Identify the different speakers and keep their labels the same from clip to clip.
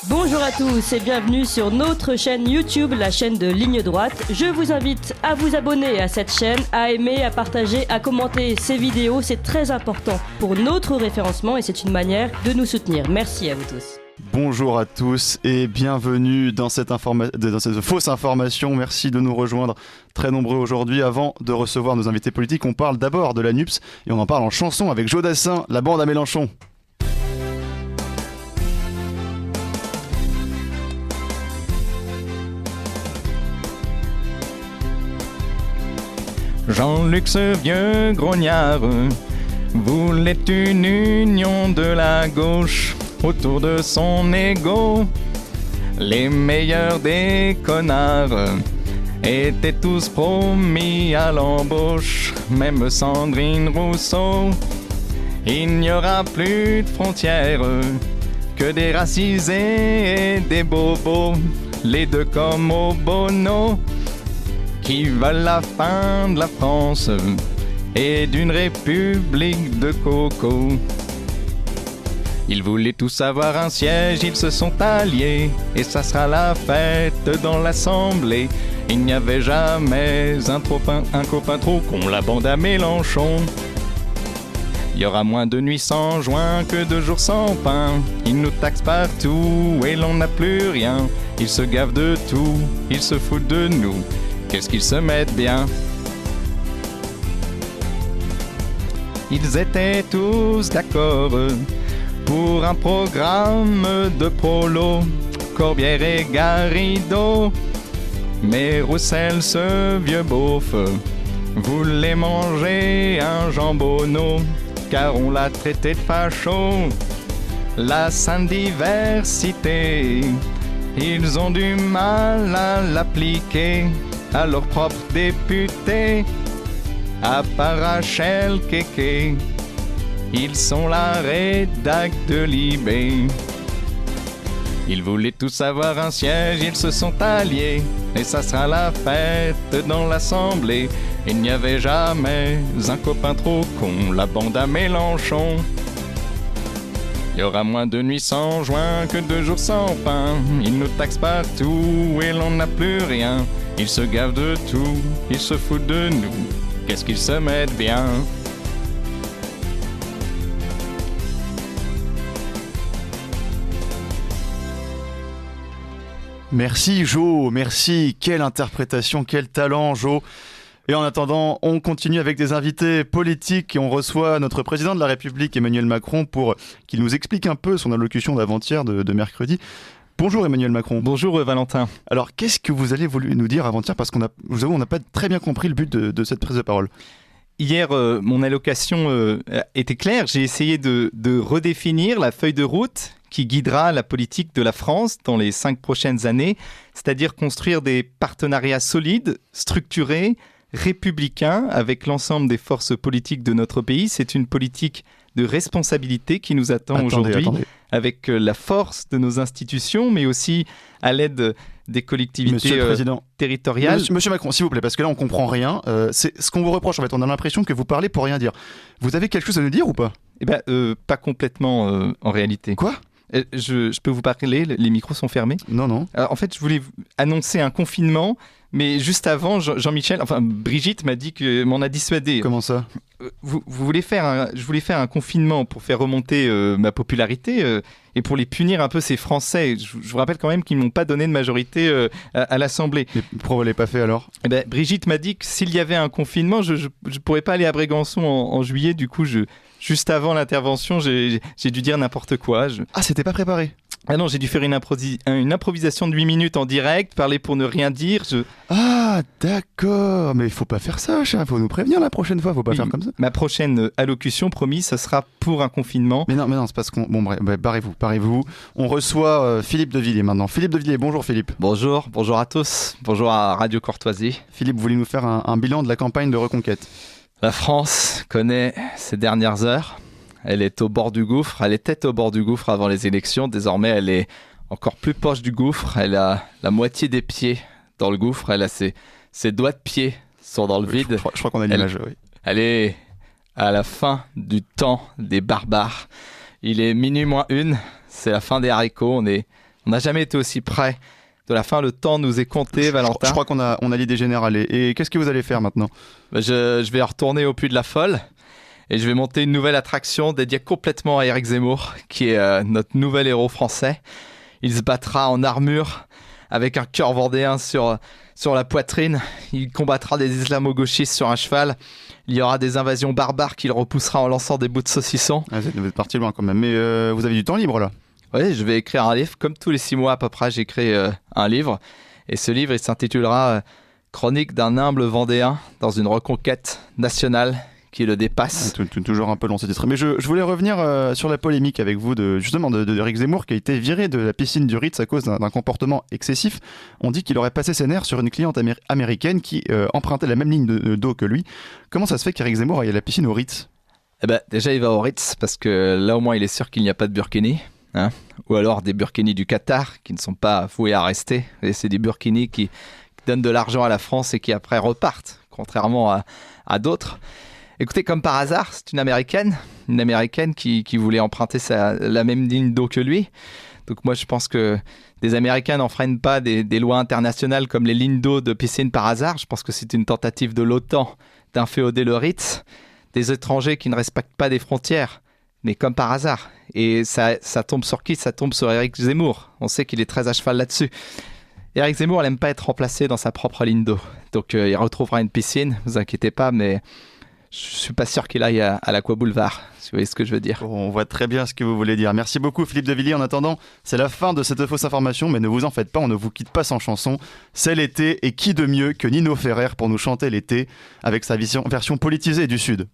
Speaker 1: Bonjour à tous et bienvenue sur notre chaîne YouTube, la chaîne de Ligne Droite. Je vous invite à vous abonner à cette chaîne, à aimer, à partager, à commenter ces vidéos. C'est très important pour notre référencement et c'est une manière de nous soutenir. Merci à vous tous.
Speaker 2: Bonjour à tous et bienvenue dans cette fausse information. Merci de nous rejoindre très nombreux aujourd'hui. Avant de recevoir nos invités politiques, on parle d'abord de la NUPES et on en parle en chanson avec Joe Dassin, la bande à Mélenchon.
Speaker 3: Jean-Luc, ce vieux grognard, voulait une union de la gauche autour de son ego. Les meilleurs des connards étaient tous promis à l'embauche, même Sandrine Rousseau. Il n'y aura plus de frontières, que des racisés et des bobos, les deux comme au Bono, qui veulent la fin de la France et d'une république de coco. Ils voulaient tous avoir un siège, ils se sont alliés, et ça sera la fête dans l'Assemblée. Il n'y avait jamais un copain trop con, la bande à Mélenchon. Il y aura moins de nuits sans joint que de jours sans pain. Ils nous taxent partout et l'on n'a plus rien. Ils se gavent de tout, ils se foutent de nous. Qu'est-ce qu'ils se mettent bien? Ils étaient tous d'accord pour un programme de prolo, Corbière et Garrido. Mais Roussel, ce vieux beauf, voulait manger un jambonneau, car on l'a traité de facho. La sainte diversité, ils ont du mal à l'appliquer à leurs propres députés, à part Rachel Keke, ils sont la rédac de Libé. Ils voulaient tous avoir un siège, ils se sont alliés, et ça sera la fête dans l'Assemblée. Il n'y avait jamais un copain trop con, la bande à Mélenchon. Il y aura moins de nuits sans joint que de jours sans pain. Ils nous taxent partout et l'on n'a plus rien. Ils se gavent de tout, ils se foutent de nous. Qu'est-ce qu'ils se mettent bien?
Speaker 2: Merci Jo, merci. Quelle interprétation, quel talent Jo. Et en attendant, on continue avec des invités politiques et on reçoit notre président de la République, Emmanuel Macron, pour qu'il nous explique un peu son allocution d'avant-hier, de mercredi. Bonjour Emmanuel Macron.
Speaker 3: Bonjour Valentin.
Speaker 2: Alors, qu'est-ce que vous allez voulu nous dire avant-hier? Parce vous avouez, on n'a pas très bien compris le but de cette prise de parole.
Speaker 3: Hier, mon allocation était claire. J'ai essayé de redéfinir la feuille de route qui guidera la politique de la France dans les 5 prochaines années, c'est-à-dire construire des partenariats solides, structurés, républicains avec l'ensemble des forces politiques de notre pays. C'est une politique de responsabilité qui nous attend aujourd'hui, avec la force de nos institutions, mais aussi à l'aide des collectivités territoriales.
Speaker 2: Monsieur Macron, s'il vous plaît, parce que là on comprend rien. C'est ce qu'on vous reproche en fait. On a l'impression que vous parlez pour rien dire. Vous avez quelque chose à nous dire ou pas?
Speaker 3: Eh ben, pas complètement en réalité.
Speaker 2: Quoi?
Speaker 3: Je peux vous parler? Les micros sont fermés?
Speaker 2: Non.
Speaker 3: Alors, en fait, je voulais annoncer un confinement, mais juste avant, Brigitte m'en a dissuadé.
Speaker 2: Comment ça?
Speaker 3: Je voulais faire un confinement pour faire remonter ma popularité et pour les punir un peu ces Français. Je vous rappelle quand même qu'ils ne m'ont pas donné de majorité à l'Assemblée.
Speaker 2: Mais pourquoi vous ne l'avez pas fait alors?
Speaker 3: Brigitte m'a dit que s'il y avait un confinement, je ne pourrais pas aller à Brégançon en juillet. Du coup, juste avant l'intervention, j'ai dû dire n'importe quoi.
Speaker 2: Ah, c'était pas préparé?
Speaker 3: Ah non, j'ai dû faire une improvisation de 8 minutes en direct, parler pour ne rien dire.
Speaker 2: Ah, d'accord. Mais il faut pas faire ça, chat. Faut nous prévenir la prochaine fois. Faut pas faire comme ça.
Speaker 3: Ma prochaine allocution, promis, ça sera pour un confinement.
Speaker 2: Mais non, c'est parce qu'on... Bon, bref, barrez-vous. On reçoit Philippe de Villiers maintenant. Philippe de Villiers, bonjour Philippe.
Speaker 4: Bonjour à tous. Bonjour à Radio Courtoisie.
Speaker 2: Philippe, vous voulez nous faire un bilan de la campagne de reconquête?
Speaker 4: La France connaît ses dernières heures. Elle est au bord du gouffre. Elle était au bord du gouffre avant les élections. Désormais, elle est encore plus proche du gouffre. Elle a la moitié des pieds dans le gouffre. Elle a ses doigts de pied sont dans le vide.
Speaker 2: Je crois qu'on a l'image, oui.
Speaker 4: Elle est à la fin du temps des barbares. Il est minuit moins 1. C'est la fin des haricots. On est On n'a jamais été aussi près de la fin. Le temps nous est compté, Valentin.
Speaker 2: Je crois qu'on a l'idée générale. Et qu'est-ce que vous allez faire maintenant ?
Speaker 4: Je vais retourner au Puy de la Folle et je vais monter une nouvelle attraction dédiée complètement à Éric Zemmour, qui est notre nouvel héros français. Il se battra en armure avec un cœur vendéen sur la poitrine. Il combattra des islamo-gauchistes sur un cheval. Il y aura des invasions barbares qu'il repoussera en lançant des bouts de saucisson.
Speaker 2: Vous êtes parti loin quand même. Mais vous avez du temps libre là ?
Speaker 4: Oui, je vais écrire un livre. Comme tous les 6 mois à peu près, j'écris un livre. Et ce livre, il s'intitulera Chronique d'un humble Vendéen dans une reconquête nationale qui le dépasse.
Speaker 2: Toujours un peu long ce titre. Mais je voulais revenir sur la polémique avec vous de Éric Zemmour qui a été viré de la piscine du Ritz à cause d'un comportement excessif. On dit qu'il aurait passé ses nerfs sur une cliente américaine qui empruntait la même ligne d'eau que lui. Comment ça se fait qu'Éric Zemmour aille à la piscine au Ritz ?
Speaker 4: Déjà, il va au Ritz parce que là, au moins, il est sûr qu'il n'y a pas de burkini. Ou alors des burkinis du Qatar qui ne sont pas voués à rester. Et c'est des burkinis qui donnent de l'argent à la France et qui après repartent, contrairement à d'autres. Écoutez, comme par hasard, c'est une américaine qui voulait emprunter la même ligne d'eau que lui. Donc moi, je pense que des Américains n'enfreignent pas des lois internationales comme les lignes d'eau de piscine par hasard. Je pense que c'est une tentative de l'OTAN d'inféoder le Ritz. Des étrangers qui ne respectent pas des frontières, mais comme par hasard. Et ça tombe sur qui ? Ça tombe sur Éric Zemmour. On sait qu'il est très à cheval là-dessus. Éric Zemmour, il n'aime pas être remplacé dans sa propre ligne d'eau. Donc il retrouvera une piscine, ne vous inquiétez pas, mais je ne suis pas sûr qu'il aille à l'Aqua Boulevard, si vous voyez ce que je veux dire.
Speaker 2: On voit très bien ce que vous voulez dire. Merci beaucoup Philippe de Villiers. En attendant, c'est la fin de cette fausse information, mais ne vous en faites pas, on ne vous quitte pas sans chanson. C'est l'été, et qui de mieux que Nino Ferrer pour nous chanter l'été avec sa version politisée du Sud.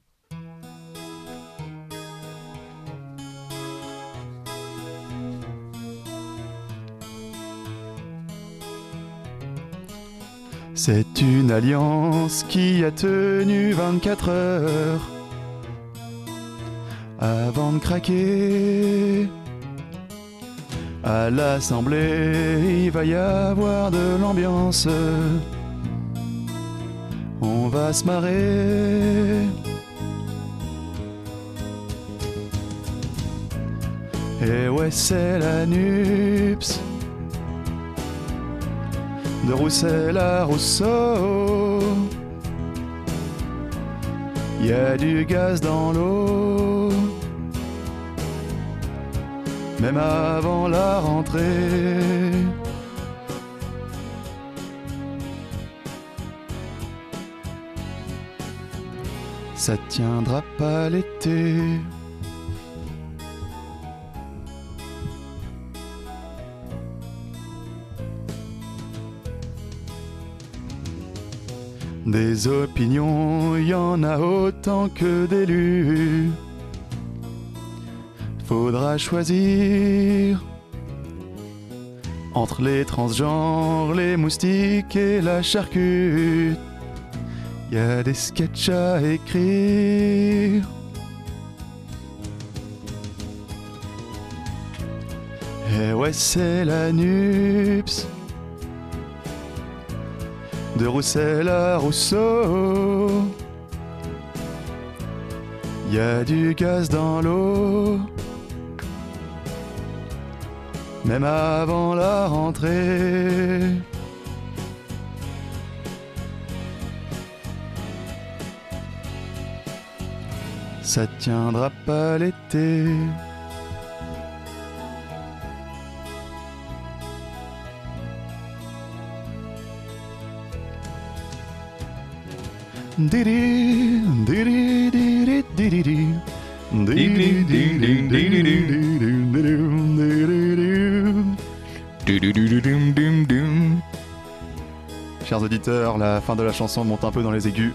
Speaker 2: C'est une alliance qui a tenu 24 heures avant de craquer. À l'Assemblée, il va y avoir de l'ambiance. On va se marrer. Et ouais, c'est la NUPS de Roussel à Rousseau. Y a du gaz dans l'eau, même avant la rentrée. Ça tiendra pas l'été. Des opinions, y en a autant que d'élus. Faudra choisir entre les transgenres, les moustiques et la charcute. Y a des sketchs à écrire. Et ouais, c'est la NUPS de Roussel à Rousseau. Y a du gaz dans l'eau, même avant la rentrée. Ça tiendra pas l'été. Didi, didi, didi, didi, didi. Chers auditeurs, la fin de la chanson monte un peu dans les aigus.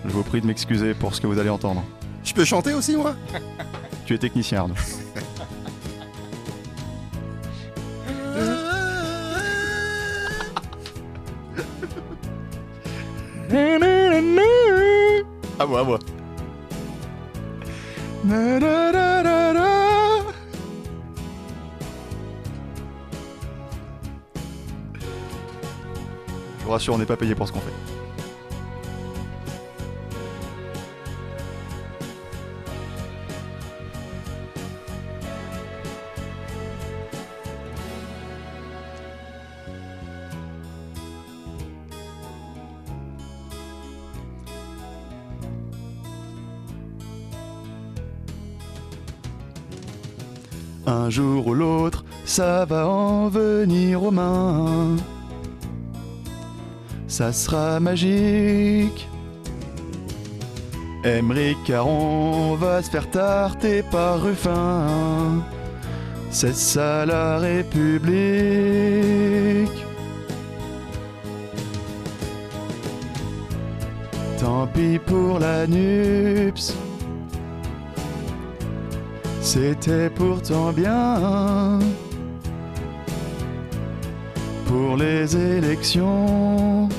Speaker 2: Je vous prie de m'excuser pour ce que vous allez entendre.
Speaker 5: Je peux chanter aussi, moi?
Speaker 2: Tu es technicien, Arnaud. À moi, à moi. Je vous rassure, on n'est pas payé pour ce qu'on fait. Un jour ou l'autre, ça va en venir aux mains. Ça sera magique. Aymeric Caron va se faire tarter par Ruffin. C'est ça la République. Tant pis pour la NUPS. C'était pourtant bien. Pour les élections,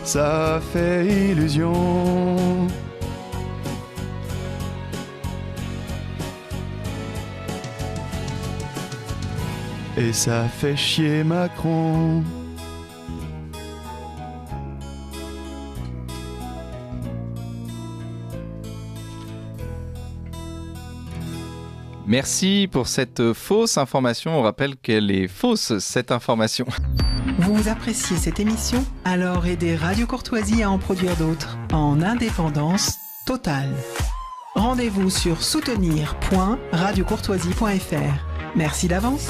Speaker 2: ça fait illusion. Et ça fait chier Macron.
Speaker 4: Merci pour cette fausse information. On rappelle qu'elle est fausse, cette information.
Speaker 5: Vous appréciez cette émission? Alors aidez Radio Courtoisie à en produire d'autres, en indépendance totale. Rendez-vous sur soutenir.radiocourtoisie.fr. Merci d'avance.